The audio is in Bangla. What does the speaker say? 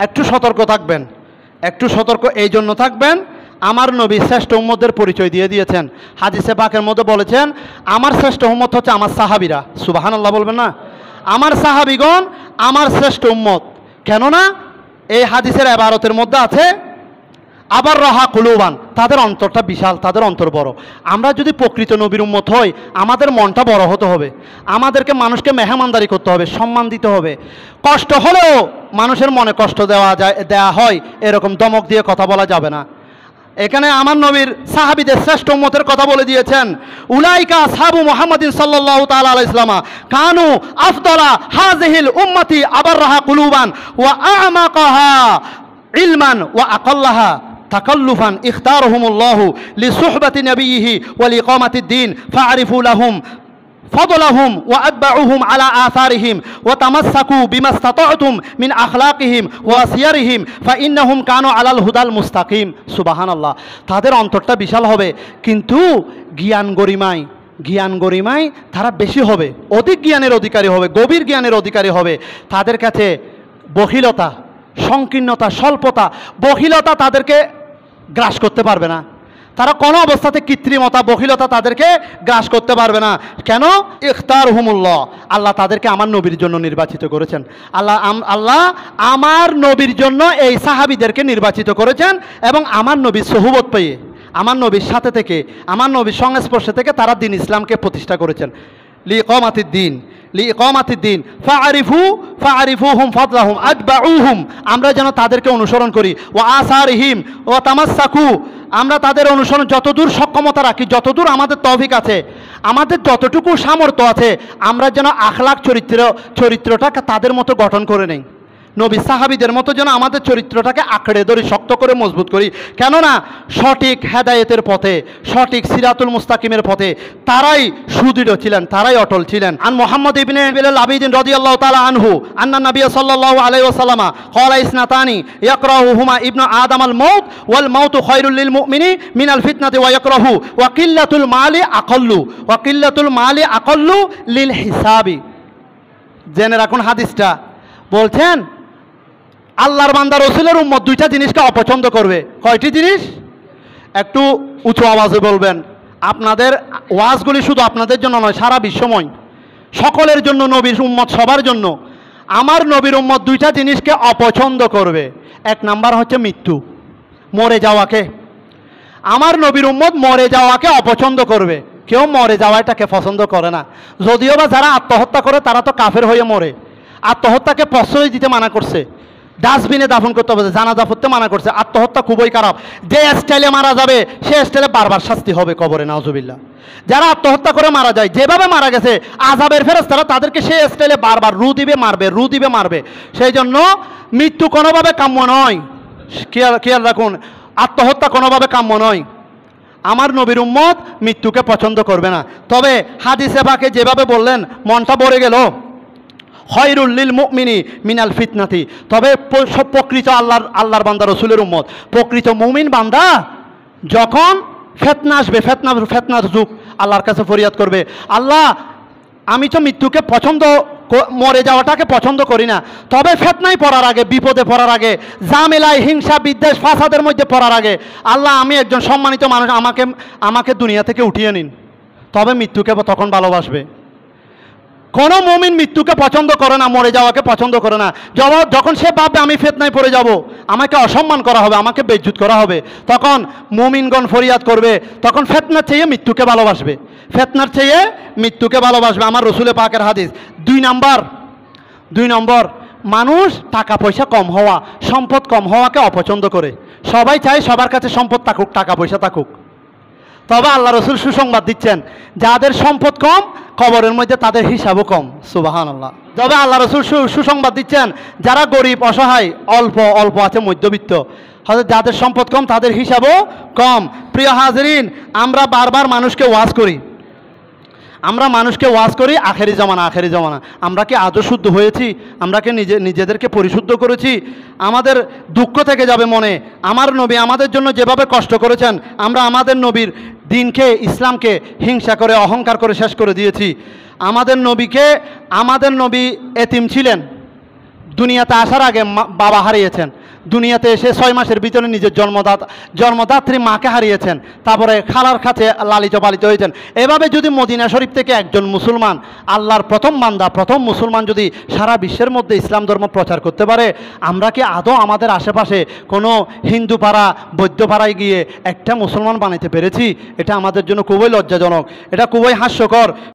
একটু সতর্ক থাকবেন, একটু সতর্ক এই জন্য থাকবেন, আমার নবী শ্রেষ্ঠ উম্মতদের পরিচয় দিয়ে দিয়েছেন। হাদিসে পাকের মধ্যে বলেছেন আমার শ্রেষ্ঠ উম্মত হচ্ছে আমার সাহাবীরা। সুবহানাল্লাহ বলবেন না? আমার সাহাবীগণ আমার শ্রেষ্ঠ উম্মত। কেননা এই হাদিসের ইবারতের মধ্যে আছে আবার রাহা কুলুবান, তাদের অন্তরটা বিশাল, তাদের অন্তর বড়। আমরা যদি প্রকৃত নবীর উম্মত হই আমাদের মনটা বড় হতে হবে, আমাদেরকে মানুষকে মেহমানদারি করতে হবে, সম্মান দিতে হবে। কষ্ট হলেও মানুষের মনে কষ্ট দেওয়া হয় এরকম দমক দিয়ে কথা বলা যাবে না। এখানে আমার নবীর সাহাবীদের শ্রেষ্ঠ উম্মতের কথা বলে দিয়েছেন, উলাইকা আসহাবু মুহাম্মাদিন সাল্লাল্লাহু তাআলা আলাইহি ওয়াসাল্লাম কানু আফদালা হাযিহিল উম্মতি আবাররাহা কুলুবান ওয়া আ'মাকাহা ইলমান ওয়া আকাল্লাহা তাকাল্লুফান ইখতারহুমুল্লাহু লিসুহবাতি নবিয়িহি ওয়া লিইকামাতিদ দ্বীন ফাআরিফু লাহুম فضلهم وأتبعوهم على آثارهم وتمسكوا بما استطعتم من أخلاقهم وسيرهم فإنهم كانوا على الهدى المستقيم سبحان الله তাদের অন্তরটা বিশাল হবে কিন্তু জ্ঞান গরিমায় তারা বেশি হবে, অধিক জ্ঞানের অধিকারী হবে, গভীর জ্ঞানের অধিকারী হবে। তাদের কাছে বখিলতা, সংকীর্ণতা, স্বল্পতা, বখিলতা তাদেরকে গ্রাস করতে পারবে না। তারা কোনো অবস্থাতে কৃত্রিমতা, বখিলতা তাদেরকে গ্রাস করতে পারবে না। কেন? ইখতারহুমুল্লাহ, আল্লাহ তাদেরকে আমার নবীর জন্য নির্বাচিত করেছেন। আল্লাহ আমার নবীর জন্য এই সাহাবীদেরকে নির্বাচিত করেছেন এবং আমার নবীর সোহবত পেয়ে, আমার নবীর সাথে থেকে, আমার নবীর সংস্পর্শে থেকে তারা দ্বীন ইসলামকে প্রতিষ্ঠা করেছেন। লিইকামাতিদ্দিন ফাআরিফুহুম ফাদলাহুম আতবাউহুম, আমরা যেন তাদেরকে অনুসরণ করি। ওয়া আসারিহিম ওয়া তামাসসাকু, আমরা তাদের অনুসরণ যতদূর সক্ষমতা রাখি, যতদূর আমাদের তৌফিক আছে, আমাদের যতটুকু সামর্থ্য আছে, আমরা যেন আখলাক চরিত্রটাকে তাদের মতো গঠন করে নেই। নবী সাহাবীদের মতো যেন আমাদের চরিত্রটাকে আঁকড়ে ধরি, শক্ত করে মজবুত করি। কেননা সঠিক হেদায়েতের পথে, সঠিক সিরাতুল মুস্তাকিমের পথে তারাই সুদৃঢ় ছিলেন, তারাই অটল ছিলেন। আন মুহাম্মদ ইবনে বিলাল আবিদিন রাদিয়াল্লাহু তাআলা আনহু আন্না নবী সাল্লাল্লাহু আলাইহি ওয়াসাল্লাম ক্বালা ইসনাতানি ইয়াকরাহুহুমা ইবনু আদম আল মাউত ওয়াল মাউতু খায়রুল লিল মুমিনি মিনাল ফিতনাতি ওয়া ইয়াকরাহু ওয়া কিল্লাতুল মালি আকাল্লু লিল হিসাবি। জেনে রাখুন হাদিসটা বলছেন আল্লাহর বান্দা রাসূলের উম্মত দুইটা জিনিসকে অপছন্দ করবে। কয়টি জিনিস? একটু উঁচু আওয়াজে বলবেন। আপনাদের ওয়াজগুলি শুধু আপনাদের জন্য নয়, সারা বিশ্বময় সকলের জন্য, নবীর উম্মত সবার জন্য। আমার নবীর উম্মত দুইটা জিনিসকে অপছন্দ করবে। এক নাম্বার হচ্ছে মৃত্যু, মরে যাওয়াকে। আমার নবীর উম্মত মরে যাওয়াকে অপছন্দ করবে। কেউ মরে যাওয়াটাকে পছন্দ করে না। যদিও বা যারা আত্মহত্যা করে তারা তো কাফের হয়ে মরে। আত্মহত্যাকে প্রশ্রয় দিতে মানা করছে, ডাস্টবিনে দাফন করতে হবে, জানাজা পড়তে মানা করছে। আত্মহত্যা খুবই খারাপ। যে স্টাইলে মারা যাবে সে স্টাইলে বারবার শাস্তি হবে কবরে, নাউজুবিল্লাহ। যারা আত্মহত্যা করে মারা যায়, যেভাবে মারা গেছে আযাবের ফেরেশতারা তাদেরকে সেই স্টাইলে বারবার রু দিবে মারবে। সেই জন্য মৃত্যু কোনোভাবে কাম্য নয়। খেয়াল রাখুন, আত্মহত্যা কোনোভাবে কাম্য নয়। আমার নবীর উম্মত মৃত্যুকে পছন্দ করবে না। তবে হাদিসে পাকে যেভাবে বললেন মনটা ভরে গেল, খায়রুল লিল মুমিনি মিনাল ফিতনাতি। তবে প্রকৃত আল্লাহর বান্দা রাসূলের উম্মত, প্রকৃত মুমিন বান্দা যখন ফিতনা আসবে, ফিতনার যুগ, আল্লাহর কাছে ফরিয়াদ করবে, আল্লাহ আমি তো মৃত্যুকে মরে যাওয়াটাকে পছন্দ করি না, তবে ফিতনায় পড়ার আগে, বিপদে পড়ার আগে, ঝামেলায়, হিংসা, বিদ্বেষ, ফাসাদের মধ্যে পড়ার আগে আল্লাহ আমি একজন সম্মানিত মানুষ, আমাকে দুনিয়া থেকে উঠিয়ে নিন। তবে মৃত্যুকে তখন ভালোবাসবে। কোনো মুমিন মৃত্যুকে পছন্দ করে না, মরে যাওয়াকে পছন্দ করে না। যখন সে ভাববে আমি ফিতনায় পড়ে যাব, আমাকে অসম্মান করা হবে, আমাকে বেইজ্জত করা হবে, তখন মুমিনগণ ফরিয়াদ করবে, তখন ফিতনার চেয়ে মৃত্যুকে ভালোবাসবে, ফিতনার চেয়ে মৃত্যুকে ভালোবাসবে। আমার রাসূলে পাকের হাদিস। দুই নম্বর মানুষ টাকা পয়সা কম হওয়া, সম্পদ কম হওয়াকে অপছন্দ করে। সবাই চায় সবার কাছে সম্পদ থাকুক, টাকা পয়সা থাকুক। তবে আল্লাহ রাসূল সুসংবাদ দিচ্ছেন যাদের সম্পদ কম কবরের মধ্যে তাদের হিসাবও কম। সুবহানাল্লাহ। তবে আল্লাহ রাসূল সুসংবাদ দিচ্ছেন যারা গরিব, অসহায়, অল্প আছে, মধ্যবিত্ত, যাদের সম্পদ কম তাদের হিসাবও কম। প্রিয় হাজরিন, আমরা বারবার মানুষকে ওয়াজ করি আখেরি জামানা। আমরা কি আজও শুদ্ধ হয়েছি? আমরা কি নিজেদেরকে পরিশুদ্ধ করেছি? আমাদের দুঃখ থেকে যাবে মনে, আমার নবী আমাদের জন্য যেভাবে কষ্ট করেছেন, আমরা আমাদের নবীর দিনকে, ইসলামকে হিংসা করে, অহংকার করে শেষ করে দিয়েছি। আমাদের নবী এতিম ছিলেন, দুনিয়াতে আসার আগে বাবা হারিয়েছেন, দুনিয়াতে এসে 6 মাসের ভিতরে নিজের জন্মদাত্রী মাকে হারিয়েছেন, তারপরে খালার কাছে লালিত পালিত হয়েছেন। এভাবে যদি মদিনা শরীফ থেকে একজন মুসলমান, আল্লাহর প্রথম বান্দা, প্রথম মুসলমান যদি সারা বিশ্বের মধ্যে ইসলাম ধর্ম প্রচার করতে পারে, আমরা কি আদৌ আমাদের আশেপাশে কোনো হিন্দু পাড়া, বৌদ্ধ পাড়ায় গিয়ে একটা মুসলমান বানাইতে পেরেছি? এটা আমাদের জন্য খুবই লজ্জাজনক, এটা খুবই হাস্যকর।